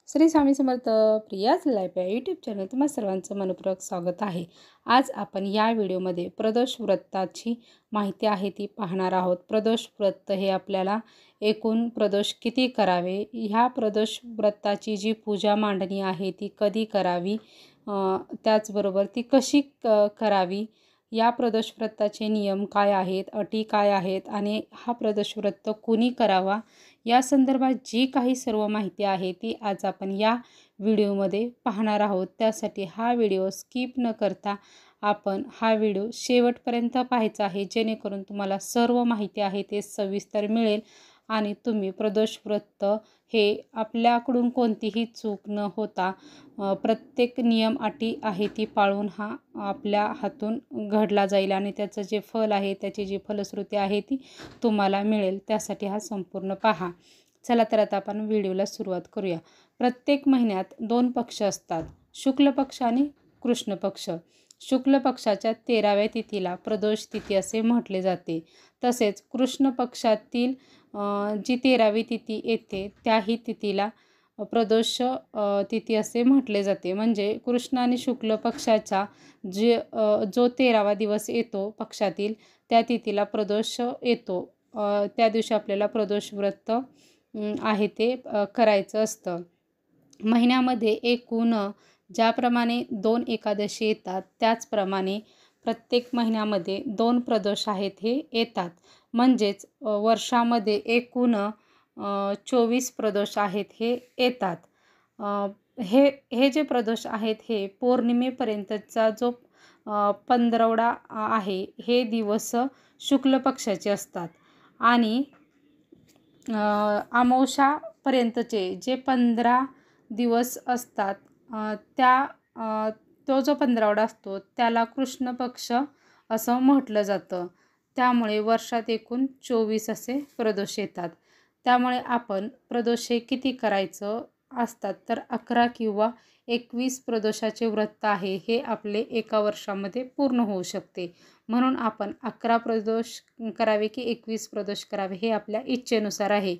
Shri Swami Samarth. Priya's life या YouTube channel तुम्हा सर्वांचं मनपूर्वक स्वागत आहे. आज आपण या व्हिडिओमध्ये प्रदोष व्रताची माहिती आहे ती पाहणार आहोत. प्रदोष व्रत हे आपल्याला एकूण प्रदोष किती करावे, ह्या प्रदोष व्रताची जी पूजा मांडणी आहे ती कधी करावी, त्याचबरोबर ती कशी करावी, या प्रदोष व्रताचे नियम काय आहेत, अटी काय आहेत आणि हा प्रदोष व्रत कुणी करावा, या संदर्भात जी काही सर्व माहिती आहे ती आज आपण या व्हिडिओमध्ये पाहणार आहोत. त्यासाठी हा व्हिडिओ स्किप न करता आपण हा व्हिडिओ शेवटपर्यंत पाहायचा आहे, जेणेकरून तुम्हाला सर्व माहिती आहे ते सविस्तर मिळेल आणि तुम्ही प्रदोष व्रत हे आपल्याकडून कोणतीही चूक न होता प्रत्येक नियम अटी आहे ती पाळून हा आपल्या हातून घडला जाईल आणि त्याचं जे फल आहे, त्याची जी फलश्रुती आहे ती तुम्हाला मिळेल. त्यासाठी हा संपूर्ण पहा. चला तर आता आपण व्हिडिओला सुरुवात करूया. प्रत्येक महिन्यात 2 पक्ष असतात, शुक्ल पक्ष आणि कृष्ण पक्ष. शुक्ल पक्षाच्या 13व्या तिथीला प्रदोष तिथी असे म्हटले जाते. तसेच कृष्ण पक्षातील जी 13वी तिथी येते त्याही तिथीला प्रदोष तिथी असे म्हटले जाते. म्हणजे कृष्ण आणि शुक्ल पक्षाचा जो 13वा दिवस येतो पक्षातील, त्या तिथीला प्रदोष येतो. त्या दिवशी आपल्याला प्रदोष व्रत आहे ते करायचं असतं. महिन्यामध्ये एकूण ज्याप्रमाणे 2 एकादशी येतात त्याचप्रमाणे प्रत्येक महिन्यामध्ये 2 प्रदोष आहेत हे येतात. म्हणजेच वर्षामध्ये एकूण 24 प्रदोष आहेत हे येतात. हे जे प्रदोष आहेत हे पौर्णिमेपर्यंतचा जो 15वडा आहे हे दिवस शुक्ल पक्षाचे असतात आणि अमावस्यापर्यंतचे जे 15 दिवस असतात तो जो 15वडा असतो त्याला कृष्ण पक्ष असं म्हटलं जातं. त्यामुळे वर्षात एकूण 24 असे प्रदोष येतात. त्यामुळे आपण प्रदोष हे किती करायचं असतात तर 11 किंवा 21 प्रदोषाचे व्रत आहे हे आपले एका वर्षामध्ये पूर्ण होऊ शकते. म्हणून आपण 11 प्रदोष करावे की 21 प्रदोष करावे हे आपल्या इच्छेनुसार आहे.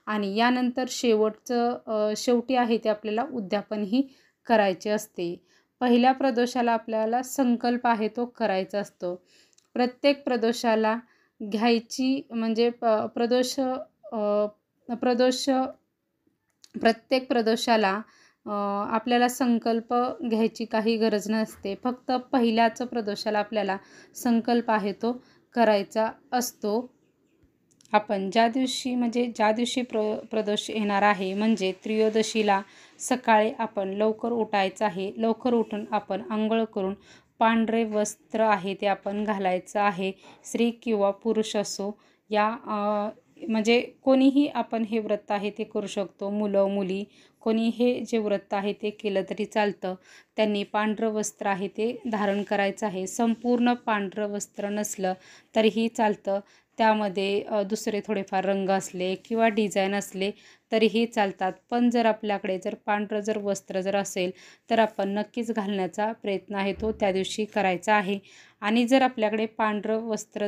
आणि यानंतर शेवटी आहे ते आपल्याला उद्यापनही करायचे असते. पहिल्या प्रदोषाला आपल्याला संकल्प आहे तो करायचा असतो. प्रत्येक प्रदोषाला घ्यायची म्हणजे प्रत्येक प्रदोषाला आपल्याला संकल्प घ्यायची काही गरज नसते. फक्त पहिल्याच प्रदोषाला आपल्याला संकल्प आहे तो करायचा असतो. आपण ज्या दिवशी प्रदोष येणार आहे म्हणजे त्रयोदशीला सकाळी आपण लवकर उठायचं आहे. लवकर उठून आपण अंघोळ करून पांढरे वस्त्र आहे ते आपण घालायचं आहे. स्त्री किंवा पुरुष असो, या म्हणजे कोणीही आपण हे व्रत आहे ते करू शकतो. मुलं मुली कोणी हे जे व्रत आहे ते केलं तरी चालतं. त्यांनी पांढरं वस्त्र आहे ते धारण करायचं आहे. संपूर्ण पांढरं वस्त्र नसलं तरीही चालतं. त्यामध्ये दुसरे थोडेफार रंग असले किंवा डिझाईन असले तरीही चालतात. पण जर आपल्याकडे पांढरं वस्त्र असेल तर आपण नक्कीच घालण्याचा प्रयत्न आहे तो त्या दिवशी करायचा आहे. आणि जर आपल्याकडे पांढरं वस्त्र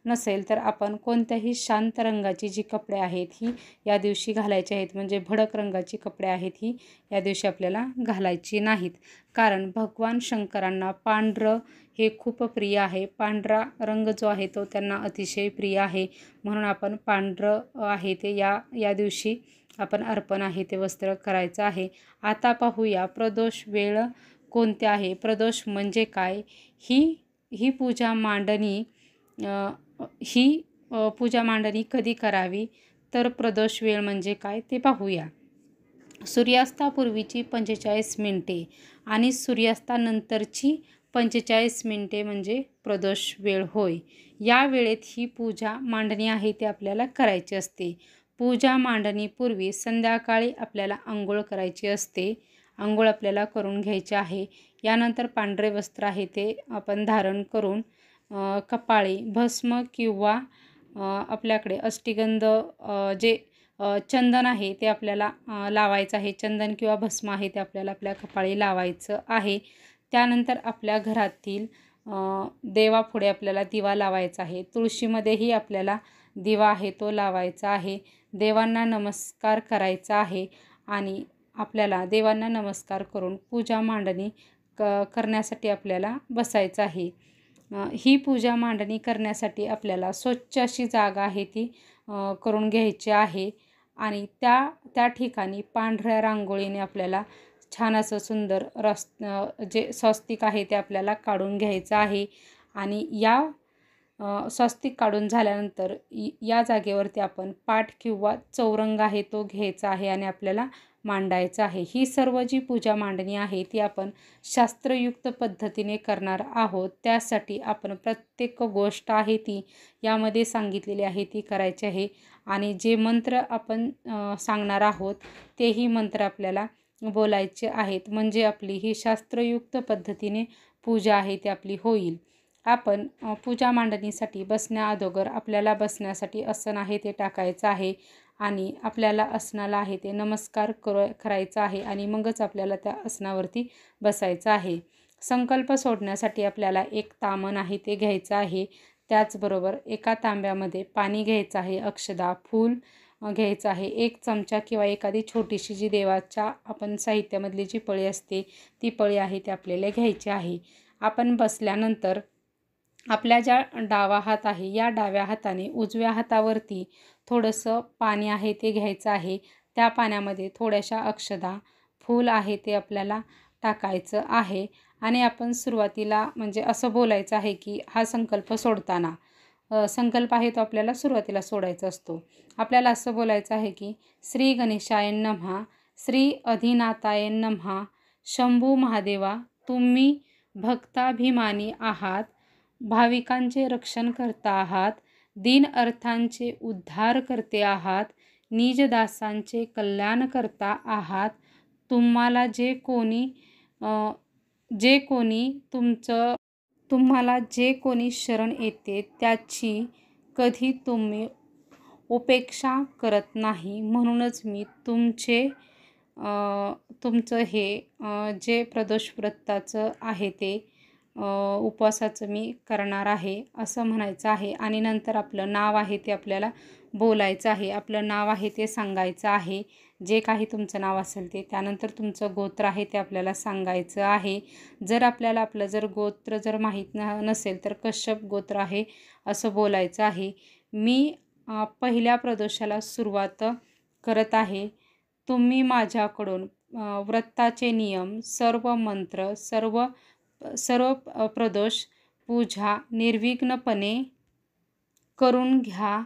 नसेल तर आपण कोणत्याही शांत रंगाची जी कपडे आहेत ही या दिवशी घालायची आहेत. म्हणजे भडक रंगाची कपडे आहेत ही या दिवशी आपल्याला घालायची नाहीत. कारण भगवान शंकरांना पांढरं हे खूप प्रिय आहे. पांढरा रंग जो आहे तो त्यांना अतिशय प्रिय आहे. म्हणून आपण पांढरं आहे ते या दिवशी आपण अर्पण आहे ते वस्त्र करायचं आहे. आता पाहूया प्रदोष वेळ कोणते आहे, प्रदोष म्हणजे काय, ही पूजा मांडणी कधी करावी, तर प्रदोष वेळ म्हणजे काय ते पाहूया. सूर्यास्तापूर्वीची 45 मिनिटे आणि सूर्यास्तानंतरची 45 मिनिटे म्हणजे प्रदोष वेळ होय. या वेळेत ही पूजा मांडणी आहे ते आपल्याला करायची असते. पूजा मांडणीपूर्वी संध्याकाळी आपल्याला अंघोळ करायची असते. अंघोळ आपल्याला करून घ्यायचे आहे. यानंतर पांढरे वस्त्र आहे ते आपण धारण करून कपाळी भस्म किंवा आपल्याकडे अष्टगंध जे चंदन आहे ते आपल्याला लावायचं आहे. चंदन किंवा भस्म आहे ते आपल्याला आपल्या कपाळी लावायचं आहे. त्यानंतर आपल्या घरातील देवापुढे आपल्याला दिवा लावायचा आहे. तुळशीमध्येही आपल्याला दिवा आहे तो लावायचा आहे. देवांना नमस्कार करायचा आहे आणि आपल्याला देवांना नमस्कार करून पूजा मांडणी करण्यासाठी आपल्याला बसायचं आहे. ही पूजा मांडणी करण्यासाठी आपल्याला स्वच्छ अशी जागा आहे ती करून घ्यायची आहे आणि त्या ठिकाणी पांढऱ्या रांगोळीने आपल्याला छान असं सुंदर जे स्वस्तिक आहे ते आपल्याला काढून घ्यायचं आहे. आणि या स्वस्तिक काढून झाल्यानंतर या जागेवरती आपण पाट किंवा चौरंग आहे तो घ्यायचा आहे आणि आपल्याला मांडायचं आहे. ही सर्व जी पूजा मांडणी आहे ती आपण शास्त्रयुक्त पद्धतीने करणार आहोत. त्यासाठी आपण प्रत्येक गोष्ट आहे ती यामध्ये सांगितलेली आहे ती करायची आहे. आणि जे मंत्र आपण सांगणार आहोत तेही मंत्र आपल्याला बोलायचे आहेत, म्हणजे आपली ही शास्त्रयुक्त पद्धतीने पूजा आहे ती आपली होईल. आपण पूजा मांडणीसाठी बसण्याअगोदर आपल्याला बसण्यासाठी आसन आहे ते टाकायचं आहे आणि आपल्याला आसनाला आहे ते नमस्कार करायचा आहे आणि मगच आपल्याला त्या आसनावरती बसायचं आहे. संकल्प सोडण्यासाठी आपल्याला एक तामण आहे ते घ्यायचं आहे. त्याचबरोबर एका तांब्यामध्ये पाणी घ्यायचं आहे, अक्षदा, फूल घ्यायचं आहे, 1 चमचा किंवा एखादी छोटीशी जी देवाच्या आपण साहित्यामधली जी पळी असते ती पळी आहे ती आपल्याला घ्यायची आहे. आपण बसल्यानंतर आपल्या ज्या डावा हात आहे या डाव्या हाताने उजव्या हातावरती थोडंसं पाणी आहे ते घ्यायचं आहे. त्या पाण्यामध्ये थोड्याशा अक्षदा, फूल आहे ते आपल्याला टाकायचं आहे आणि आपण सुरुवातीला म्हणजे असं बोलायचं आहे की हा संकल्प सोडताना संकल्प आहे तो आपल्याला सुरुवातीला सोडायचा असतो. आपल्याला असं बोलायचं आहे की श्री गणेशाय नमः, श्री अधिनाथाय नमः, शंभू महादेवा तुम्ही भक्ताभिमानी आहात, भाविकांचे रक्षण करता आहात, दीन अर्थांचे उद्धार करते आहात, निजदासांचे कल्याण करता आहात. तुम्हाला जे कोणी शरण येते त्याची कधी तुम्ही उपेक्षा करत नाही. म्हणूनच मी तुमचं हे जे प्रदोष व्रताचं आहे ते उपवासाचं मी करणार आहे असं म्हणायचं आहे. आणि नंतर आपलं नाव आहे ते आपल्याला बोलायचं आहे. आपलं नाव आहे ते सांगायचं आहे. जे काही तुमचं नाव असेल ते त्यानंतर तुमचं गोत्र आहे ते आपल्याला सांगायचं आहे. जर आपल्याला आपलं गोत्र जर माहीत नसेल तर कश्यप गोत्र आहे असं बोलायचं आहे. मी पहिल्या प्रदोषाला सुरुवात करत आहे. तुम्ही माझ्याकडून व्रताचे नियम, सर्व मंत्र, सर्व प्रदोष पूजा निर्विघ्नपणे करून घ्या.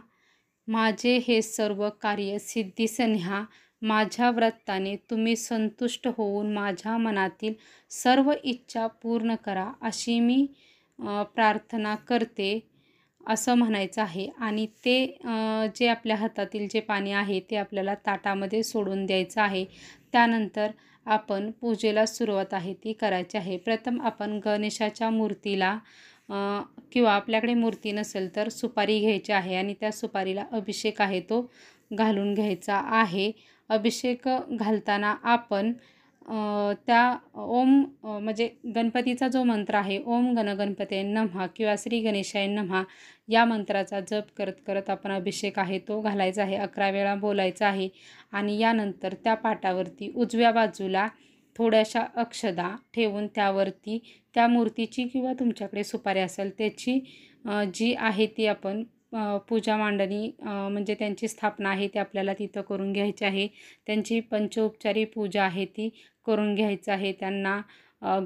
माझे हे सर्व कार्य सिद्धीस न्या. माझ्या व्रताने तुम्ही संतुष्ट होऊन माझ्या मनातील सर्व इच्छा पूर्ण करा अशी मी प्रार्थना करते असं म्हणायचं आहे. आणि ते जे आपल्या हातातील जे पाणी आहे ते आपल्याला ताटामध्ये सोडून द्यायचं आहे. त्यानंतर आपण पूजेला सुरुवात आहे ती करायची आहे. प्रथम आपण गणेशाच्या मूर्तीला किंवा आपल्याकडे मूर्ती नसेल तर सुपारी घ्यायची आहे आणि त्या सुपारीला अभिषेक आहे तो घालून घ्यायचा आहे. अभिषेक घालताना आपण त्या म्हणजे गणपतीचा जो मंत्र आहे ओम गण गणपते नमः किंवा श्री गणेशाय नमः या मंत्राचा जप करत करत आपण अभिषेक आहे तो घालायचा आहे. 11 वेळा बोलायचा आहे. आणि यानंतर त्या पाटावरती उजव्या बाजूला थोड्याशा अक्षदा ठेवून त्यावरती त्या मूर्तीची किंवा तुमच्याकडे सुपारी असेल त्याची जी आहे ती आपण पूजा मांडणी म्हणजे त्यांची स्थापना आहे ती आपल्याला तिथं करून घ्यायची आहे. त्यांची पंचोपचारी पूजा आहे ती करून घ्यायचं आहे. त्यांना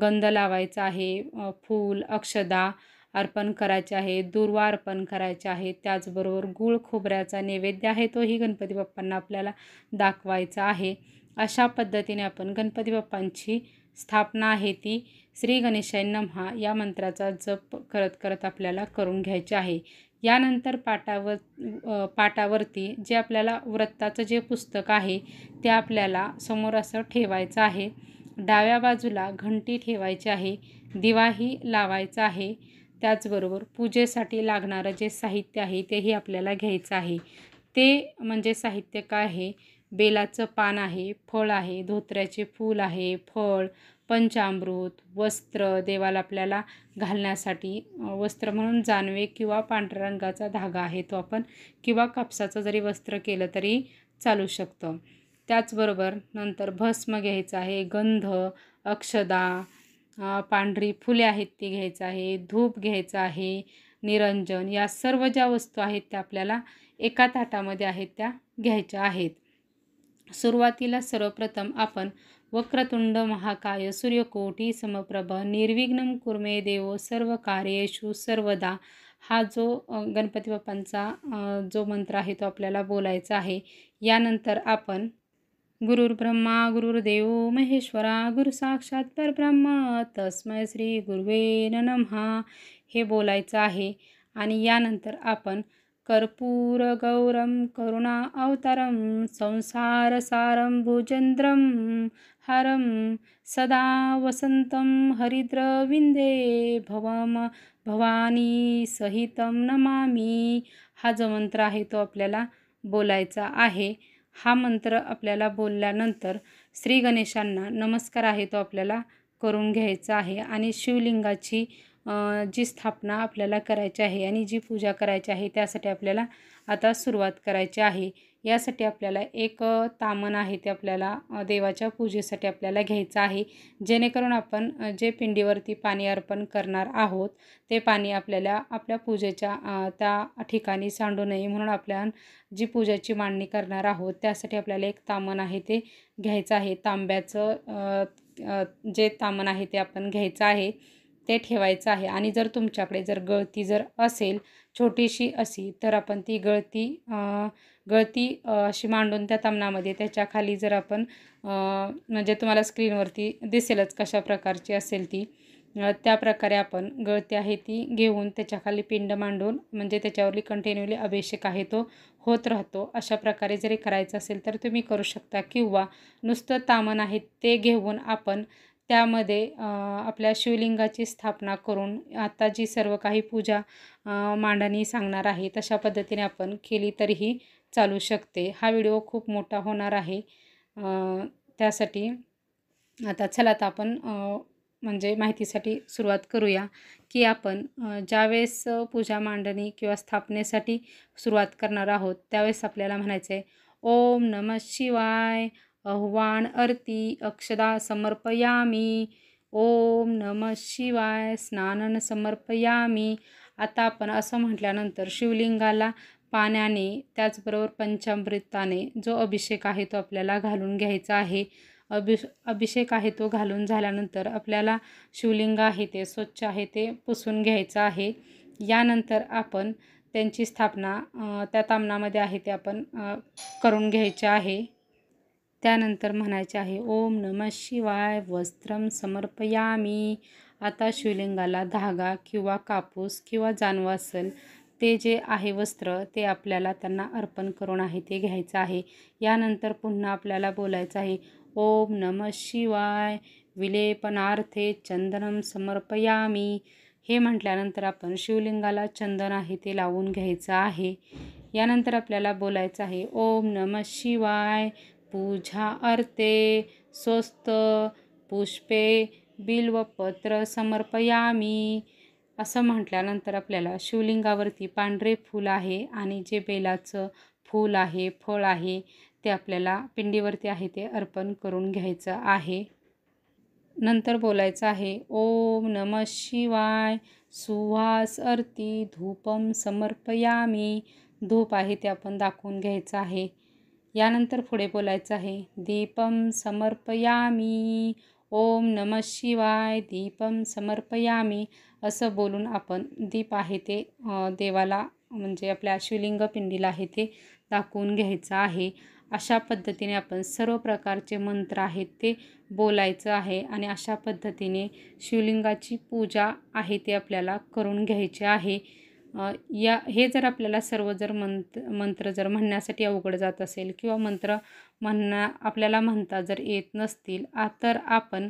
गंध लावायचा आहे, फूल अक्षदा अर्पण करायचे आहे, दुर्वा अर्पण करायचे आहे. त्याचबरोबर गूळ खोबऱ्याचा नैवेद्य आहे तोही गणपती बाप्पांना आपल्याला दाखवायचा आहे. अशा पद्धतीने आपण गणपती बाप्पांची स्थापना आहे ती श्री गणेशाय नमः या मंत्राचा जप करत करत आपल्याला करून घ्यायचे आहे. यानंतर पाटावरती जे आपल्याला व्रताचं जे पुस्तक आहे ते आपल्याला समोर असं ठेवायचं आहे. डाव्या बाजूला घंटी ठेवायची आहे, दिवाही लावायचा आहे. त्याचबरोबर पूजेसाठी लागणारं जे साहित्य आहे तेही आपल्याला घ्यायचं आहे. ते म्हणजे साहित्य काय आहे, बेलाचं पान आहे, फळ आहे, धोत्र्याचे फूल आहे, फळ, पंचामृत, वस्त्र, देवाला आपल्याला घालण्यासाठी वस्त्र म्हणून जानवे किंवा पांढऱ्या रंगाचा धागा आहे तो आपण किंवा कापसाचं जरी वस्त्र केलं तरी चालू शकतं. त्याचबरोबर नंतर भस्म घ्यायचं आहे, गंध, अक्षदा, पांढरी फुले आहेत ती घ्यायचं आहे, धूप घ्यायचं आहे, निरंजन, या सर्व ज्या वस्तू आहेत त्या आपल्याला एका ताटामध्ये आहेत त्या घ्यायच्या आहेत. सुरुवातीला सर्वप्रथम आपण वक्रतुंड महाकाय सूर्यकोटी समप्रभ निर्विघ्नं कुर्मे देव सर्व कार्येषु सर्वदा, हा जो गणपती बाप्पांचा जो मंत्र आहे तो आपल्याला बोलायचा आहे. यानंतर आपण गुरुर्ब्रह्मा गुरुर्देव महेश्वरा गुरु साक्षात परब्रह्म तस्मै श्री गुरुवे नमः हे बोलायचं आहे. आणि यानंतर आपण कर्पूर गौरम करुणा अवतारम संसारसारं भुजन्द्रं हरं सदा वसंतं हरिद्रविंदे भवम भवानी सहितं नमामि, हा जो मंत्र आहे तो आपल्याला बोलायचा आहे. हा मंत्र आपल्याला बोलल्यानंतर श्री गणेशांना नमस्कार आहे तो आपल्याला करून घ्यायचा आहे. आणि शिवलिंगाची जी स्थापना आपल्याला करायची आहे आणि जी पूजा करायची आहे त्यासाठी आपल्याला आता सुरुवात करायची आहे. यासाठी आपल्याला एक तामण आहे ते आपल्याला देवाच्या पूजेसाठी आपल्याला घ्यायचं आहे. जेणेकरून आपण जे पिंडीवरती पाणी अर्पण करणार आहोत ते पाणी आपल्याला आपल्या पूजेच्या त्या ठिकाणी सांडू नये, म्हणून आपल्या जी पूजेची मांडणी करणार आहोत त्यासाठी आपल्याला एक तामण आहे ते घ्यायचं आहे. तांब्याचं जे तामण आहे ते आपण घ्यायचं आहे, ते ठेवायचं आहे. आणि जर तुमच्याकडे जर गळती जर असेल छोटीशी अशी, तर आपण ती गळती अशी मांडून त्या तामणामध्ये त्याच्या खाली जर आपण म्हणजे तुम्हाला स्क्रीनवरती दिसेलच कशा प्रकारची असेल ती, त्या प्रकारे आपण गळती आहे ती घेऊन त्याच्याखाली पिंड मांडून म्हणजे त्याच्यावरली कंटिन्यूली अभिषेक आहे तो होत राहतो. अशा प्रकारे जरी करायचं असेल तर तुम्ही करू शकता. किंवा नुसतं तामण आहे ते घेऊन आपण त्यामध्ये आपल्या शिवलिंगाची स्थापना करून आता जी सर्व काही पूजा मांडणी सांगणार आहे तशा पद्धतीने आपण केली तरीही चालू शकते. हा व्हिडिओ खूप मोठा होणार आहे, त्यासाठी आता चला आता आपण म्हणजे माहितीसाठी सुरुवात करूया. की आपण ज्यावेळेस पूजा मांडणी किंवा स्थापनेसाठी सुरुवात करणार आहोत त्यावेळेस आपल्याला म्हणायचं आहे ओम नमः शिवाय, आह्वान आरती अक्षदा समर्पयामी, ओम नमः शिवाय, स्नानन समर्पयामी. आता आपण असं म्हटल्यानंतर शिवलिंगाला पाण्याने त्याचबरोबर पंचामृताने जो अभिषेक आहे तो आपल्याला घालून घ्यायचा आहे. अभिषेक आहे तो घालून झाल्यानंतर आपल्याला शिवलिंग आहे ते स्वच्छ आहे ते पुसून घ्यायचं आहे. यानंतर आपण त्यांची स्थापना त्या तामणामध्ये आहे ते आपण करून घ्यायचे आहे. त्यानंतर म्हणायचे आहे ओम नमः शिवाय, वस्त्रम समर्पयामी. आता शिवलिंगाला धागा किंवा कापूस किंवा जानवा असेल ते जे आहे वस्त्र ते आपल्याला त्यांना अर्पण करून आहे ते घ्यायचं आहे. यानंतर पुन्हा आपल्याला बोलायचं आहे ओम नमः शिवाय, विलेपनार्थे चंदनम समर्पयामी. हे म्हटल्यानंतर आपण शिवलिंगाला चंदन आहे ते लावून घ्यायचं आहे. यानंतर आपल्याला बोलायचं आहे ओम नमः शिवाय, पूजा अर्थे स्वस्त पुष्पे बिल्वपत्र समर्पयामी. असं म्हटल्यानंतर आपल्याला शिवलिंगावरती पांढरे फूल आहे आणि जे बेलाचं फूल आहे फळ आहे ते आपल्याला पिंडीवरती आहे ते अर्पण करून घ्यायचं आहे. नंतर बोलायचं आहे ओम नमः शिवाय, सुवास अर्ती धूपम समर्पयामी. धूप आहे ते आपण दाखवून घ्यायचं आहे. यानंतर पुढे बोलायचं आहे दीपम समर्पयामी, ओम नमः शिवाय दीपम समर्पयामी. असं बोलून आपण दीप आहे ते देवाला म्हणजे आपल्या शिवलिंग पिंडीला आहे ते दाखवून घ्यायचं आहे. अशा पद्धतीने आपण सर्व प्रकारचे मंत्र आहेत ते बोलायचं आहे आणि अशा पद्धतीने शिवलिंगाची पूजा आहे ते आपल्याला करून घ्यायचे आहे. हे जर आपल्याला सर्व जर मंत्र जर म्हणण्यासाठी अवघड जात असेल किंवा मंत्र आपल्याला म्हणता जर येत नसतील तर आपण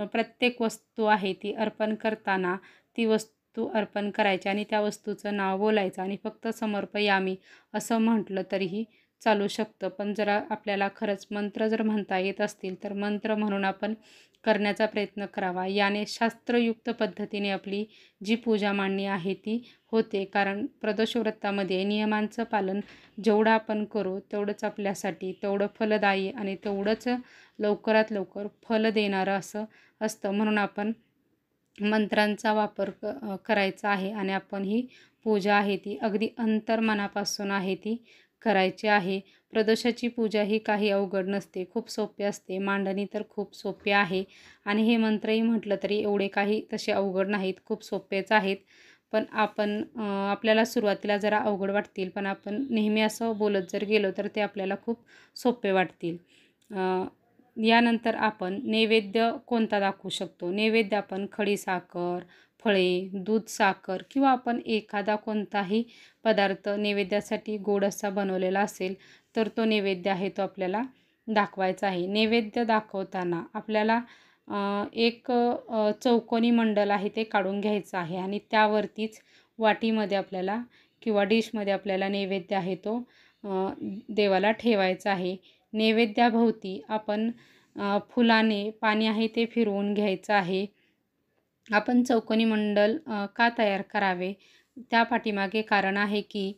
प्रत्येक वस्तू आहे ती अर्पण करताना ती वस्तू अर्पण करायची आणि त्या वस्तूचं नाव बोलायचं आणि फक्त समर्पयामी असं म्हटलं तरीही चालू शकतं. पण जर आपल्याला खरंच मंत्र जर म्हणता येत असतील तर मंत्र म्हणून आपण करण्याचा प्रयत्न करावा. याने शास्त्रयुक्त पद्धतीने आपली जी पूजा मांडणी आहे ती होते. कारण प्रदोष व्रतामध्ये नियमांचं पालन जेवढं आपण करू तेवढंच आपल्यासाठी तेवढं फलदायी आणि तेवढंच लवकरात लवकर फल देणारं असं असतं. म्हणून आपण मंत्रांचा वापर करायचा आहे आणि आपण ही पूजा आहे ती अगदी अंतर्मनापासून आहे ती करायची आहे. प्रदोषाची पूजा ही काही अवघड नसते, खूप सोपी असते. मांडणी तर खूप सोपी आहे आणि हे मंत्रही म्हटलं तरी एवढे काही तसे अवघड नाहीत, खूप सोपेच आहेत. पण आपण आपल्याला सुरुवातीला जरा अवघड वाटतील, पण आपण नेहमी असं बोलत जर गेलो तर ते आपल्याला खूप सोपे वाटतील. यानंतर आपण नैवेद्य कोणता दाखवू शकतो? नैवेद्य आपण खडीसाखर, फळे, दूध, साखर किंवा आपण एखादा कोणताही पदार्थ नैवेद्यासाठी गोड असा बनवलेला असेल तर तो नैवेद्य आहे तो आपल्याला दाखवायचा आहे. नैवेद्य दाखवताना आपल्याला एक चौकोनी मंडल आहे ते काढून घ्यायचं आहे आणि त्यावरतीच वाटीमध्ये आपल्याला किंवा डिशमध्ये आपल्याला नैवेद्य आहे तो देवाला ठेवायचा आहे. नैवेद्याभोवती आपण फुलाने पाणी आहे ते फिरवून घ्यायचं आहे. आपण चौकोनी मंडल का तयार करावे? त्या पाठीमागे कारण आहे की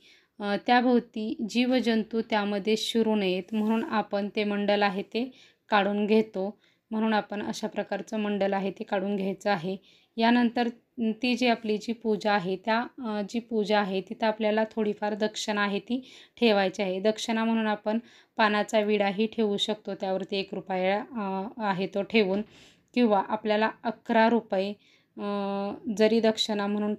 त्याभोवती जीवजंतू त्यामध्ये शिरू नयेत म्हणून आपण ते मंडल आहे ते काढून घेतो. म्हणून आपण अशा प्रकारचं मंडल आहे ते काढून घ्यायचं आहे. यानंतर ती जी आपली जी पूजा आहे त्या जी पूजा आहे तिथं आपल्याला थोडीफार दक्षिणा आहे ती ठेवायची आहे. दक्षिणा म्हणून आपण पानाचा विडाही ठेवू शकतो. त्यावरती ₹1 आहे तो ठेवून किंवा आपल्याला ₹11 जरी दक्षिणा म्हणून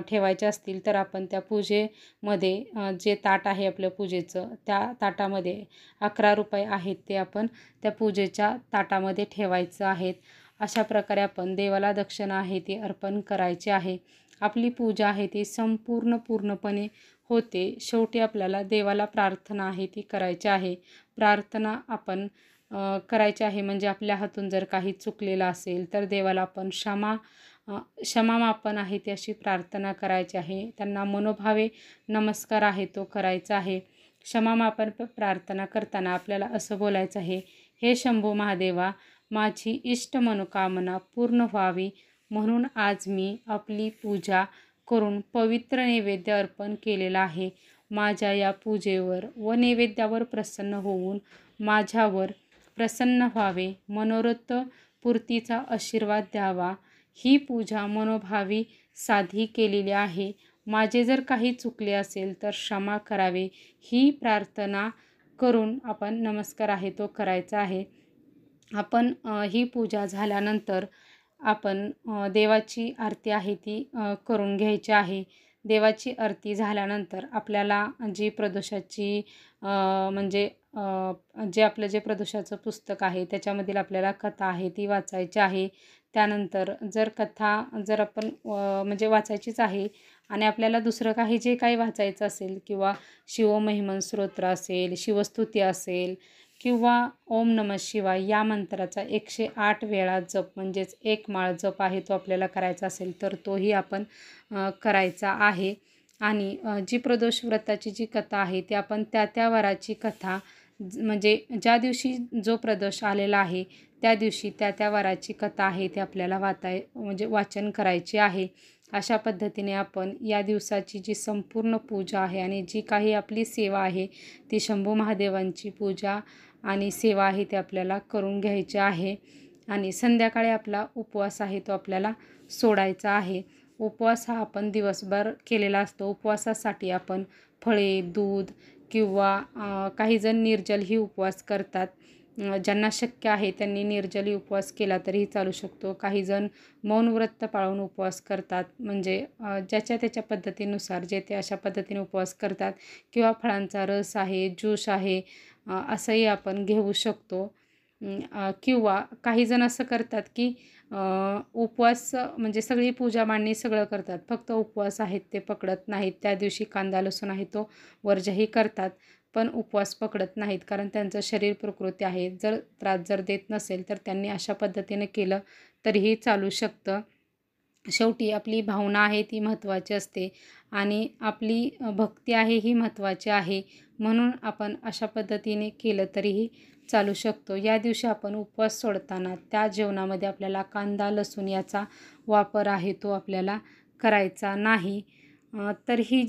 ठेवायचे असतील तर आपण त्या पूजेमध्ये जे ताट आहे आपल्या पूजेचं त्या ताटामध्ये ₹11 आहेत ते आपण त्या पूजेच्या ताटामध्ये ठेवायचं आहेत. अशा प्रकारे आपण देवाला दक्षिणा आहे ती अर्पण करायची आहे. आपली पूजा आहे ती पूर्णपणे होते. शेवटी आपल्याला देवाला प्रार्थना आहे ती करायची आहे. प्रार्थना आपण करायची आहे म्हणजे आपल्या हातून जर काही चुकलेलं असेल तर देवाला आपण क्षमामापन आहे ती अशी प्रार्थना करायची आहे. त्यांना मनोभावे नमस्कार आहे तो करायचा आहे. क्षमामापन प्रार्थना करताना आपल्याला असं बोलायचं आहे, हे शंभू महादेवा, माझी इष्ट मनोकामना पूर्ण व्हावी म्हणून आज मी आपली पूजा करून पवित्र नैवेद्य अर्पण केलेला आहे. माझ्या या पूजेवर व नैवेद्यावर प्रसन्न होऊन माझ्यावर प्रसन्न व्हावे, मनोरथ पूर्तीचा आशीर्वाद द्यावा. ही पूजा मनोभावी साधी केलेली आहे. माझे जर काही चुकले असेल तर क्षमा करावे. ही प्रार्थना करून आपण नमस्कार आहे तो करायचा आहे. आपण ही पूजा झाल्यानंतर आपण देवाची आरती आहे ती करून घ्यायची आहे. देवाची आरती झाल्यानंतर आपल्याला जी प्रदोषाची म्हणजे जे आपलं जे प्रदोषाचं पुस्तक आहे त्याच्यामधील आपल्याला कथा आहे ती वाचायची आहे. त्यानंतर जर आपण म्हणजे वाचायचीच आहे आणि आपल्याला दुसरं काही जे काही वाचायचं असेल किंवा शिवमहिमन स्तोत्र असेल, शिवस्तुती असेल किंवा ओम नमः शिवाय या मंत्राचा 108 वेळा जप म्हणजेच 1 माळ जप आहे तो आपल्याला करायचा असेल तर तोही आपण करायचा आहे. आणि जी प्रदोष व्रताची जी कथा आहे ती आपण त्या वाराची कथा म्हणजे ज्या दिवशी जो प्रदोष आलेला आहे त्या दिवशी त्या वाराची कथा आहे ती आपल्याला म्हणजे वाचन करायची आहे. अशा पद्धतीने आपण या दिवसाची जी संपूर्ण पूजा आहे आणि जी काही आपली सेवा आहे ती शंभू महादेवांची पूजा आणि सेवा आहे ते आपल्याला करून घ्यायची आहे. आणि संध्याकाळी आपला उपवास आहे तो आपल्याला सोडायचा आहे. उपवास हा आपण दिवसभर केलेला असतो. उपवासासाठी आपण फळे, दूध किंवा काही जण निर्जलही उपवास करतात. ज्यांना शक्य आहे त्यांनी निर्जली उपवास केला तरीही चालू शकतो. काही जण मौन व्रत पाळून उपवास करतात. म्हणजे ज्याच्या त्याच्या पद्धतीनुसार जे ते अशा पद्धतीने उपवास करतात किंवा फळांचा रस आहे, ज्यूस आहे असंही आपण घेऊ शकतो. किंवा काही जण असं करतात की उपवास म्हणजे सगळी पूजा मांडणी सगळं करतात, फक्त उपवास आहेत ते पकडत नाहीत. त्या दिवशी कांदा लसूण आहे तो वर्जही करतात पण उपवास पकडत नाहीत कारण त्यांचं शरीर प्रकृती आहे. त्रास जर देत नसेल तर त्यांनी अशा पद्धतीने केलं तरीही चालू शकतं. शेवटी आपली भावना आहे ती महत्त्वाची असते आणि आपली भक्ती आहे ही महत्त्वाची आहे. म्हणून आपण अशा पद्धतीने केलं तरीही चालू शकतो। या दिवशी आपण उपवास सोडताना त्या जेवणामध्ये आपल्याला कांदा लसूण याचा वापर आहे तो आपल्याला करायचा नाही। तर ही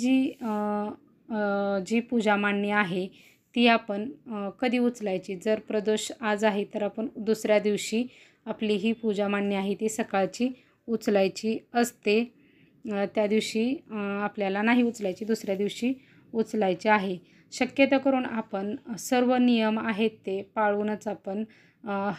जी पूजा मांडणी आहे ती आपण कधी उचलायची, जर प्रदोष आज आहे तर आपण दुसऱ्या दिवशी आपली ही पूजा मांडणी आहे ती सकाळची उचलायची असते। त्या दिवशी आपल्याला नाही उचलायची, दुसऱ्या दिवशी उचलायची आहे। शक्यतो करून आपण सर्व नियम आहेत ते पाळूनच आपण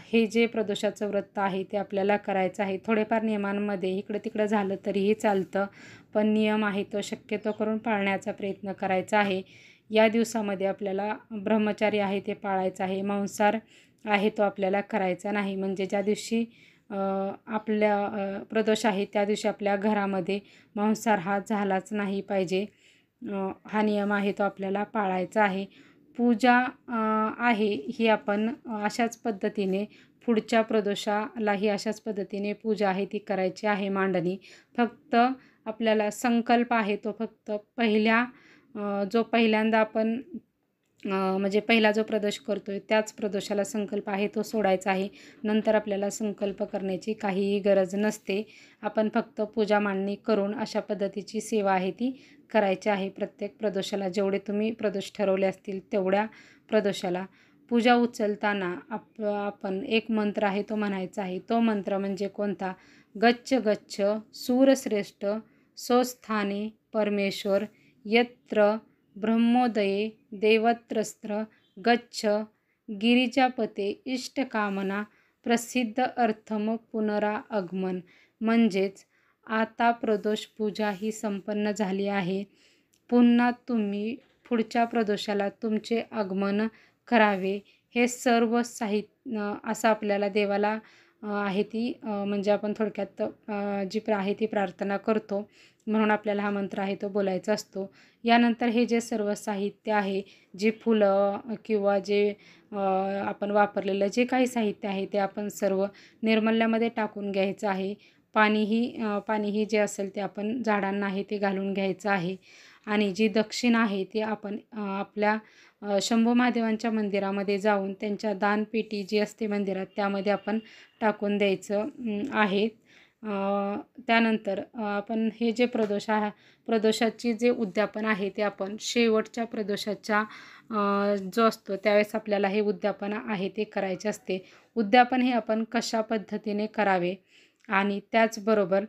हे जे प्रदोषाचं व्रत आहे ते आपल्याला करायचं आहे। थोडेफार नियमांमध्ये इकडं तिकडं झालं तरीही चालतं, पण नियम आहे तो शक्यतो करून पाळण्याचा प्रयत्न करायचा आहे। या दिवसामध्ये आपल्याला ब्रह्मचारी आहे ते पाळायचं आहे, मांसाहार आहे तो आपल्याला करायचा नाही। म्हणजे ज्या दिवशी आपल्या प्रदोष आहे त्या दिवशी आपल्या घरामध्ये मांसाहार हा झालाच नाही पाहिजे। हा नियम आहे तो आपल्याला पाळायचा आहे। पूजा आहे ही आपण अशाच पद्धतीने पुढच्या प्रदोषालाही अशाच पद्धतीने पूजा आहे ती करायची आहे मांडणी। फक्त आपल्याला संकल्प आहे तो फक्त जो पहिल्यांदा आपण म्हणजे पहिला जो प्रदोष करतोय त्याच प्रदोषाला संकल्प आहे तो सोडायचा आहे। नंतर आपल्याला संकल्प करण्याची काहीही गरज नसते। आपण फक्त पूजा मांडणी करून अशा पद्धतीची सेवा आहे ती करायची आहे। प्रत्येक प्रदोषाला जेवढे तुम्ही प्रदोष ठरवले असतील तेवढ्या प्रदोषाला पूजा उचलताना आपण एक मंत्र आहे तो म्हणायचा आहे। तो मंत्र म्हणजे कोणता? गच्छ गच्छ सूरश्रेष्ठ स्वस्थाने परमेश्वर यत्र ब्रह्मोदये देवत्रस्त्र गच्छ गिरिजापते इष्टकामना प्रसिद्ध अर्थम पुनरागमन। म्हणजेच आता प्रदोष पूजा ही संपन्न झाली आहे, पुन्हा तुम्ही पुढच्या प्रदोषाला तुमचे आगमन करावे। हे सर्व साहित्य असं आपल्याला देवाला आहे ती म्हणजे आपण थोडक्यात जी आहे ती प्रार्थना करतो, म्हणून आपल्याला हा मंत्र आहे तो बोलायचा असतो। यानंतर हे जे सर्व साहित्य आहे, जी फुलं किंवा जे आपण वापरलेलं जे काही साहित्य आहे ते आपण सर्व निर्मल्यामध्ये टाकून घ्यायचं आहे। पाणीही जे असेल ते आपण झाडांना आहे ते घालून घ्यायचं आहे। आणि जी दक्षिणा आहे ती आपण आपल्या शंभू महादेवांच्या मंदिरामध्ये जाऊन त्यांच्या दानपेटी जी असते मंदिरात त्यामध्ये आपण टाकून द्यायचं आहे। त्यानंतर आपण हे जे प्रदोषाची जे उद्यापन आहे ते आपण शेवटच्या प्रदोषाच्या जो असतो त्यावेळेस आपल्याला हे उद्यापन आहे ते करायचे असते। उद्यापन हे आपण कशा पद्धतीने करावे आणि त्याचबरोबर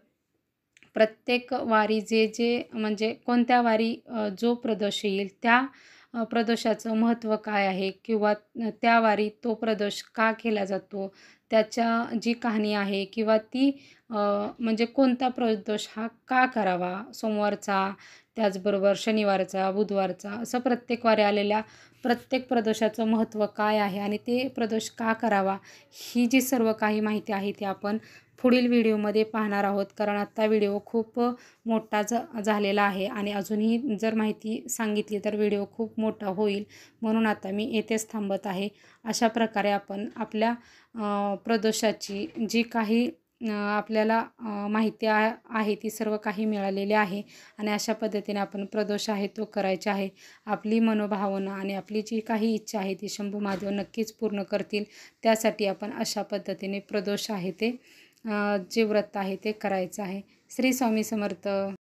प्रत्येक वारी जे म्हणजे कोणत्या वारी जो प्रदोष येईल त्या प्रदोषाचं महत्त्व काय आहे किंवा त्या वारी तो प्रदोष का केला जातो, त्याच्या जी कहाणी आहे किंवा ती म्हणजे कोणता प्रदोष हा का करावा, सोमवारचा त्याचबरोबर शनिवारचा बुधवारचा असं प्रत्येक वारी आलेल्या प्रत्येक प्रदोषाचं महत्त्व काय आहे आणि ते प्रदोष का करावा, ही जी सर्व काही माहिती आहे ती आपण पुढील व्हिडिओमध्ये पाहणार आहोत। कारण आत्ता व्हिडिओ खूप मोठा झालेला आहे आणि अजूनही जर माहिती सांगितली तर व्हिडिओ खूप मोठा होईल, म्हणून आता मी येथेच थांबत आहे। अशा प्रकारे आपण आपल्या प्रदोषाची जी काही आपल्याला माहिती आहे ती सर्व काही मिळालेली आहे आणि अशा पद्धतीने आपण प्रदोष आहे तो करायचा आहे। आपली मनोभावना आणि आपली जी काही इच्छा आहे ती शंभू महादेव नक्कीच पूर्ण करतील। त्यासाठी आपण अशा पद्धतीने प्रदोष आहे ते जे व्रत आहे ते करायचं आहे। श्री स्वामी समर्थ।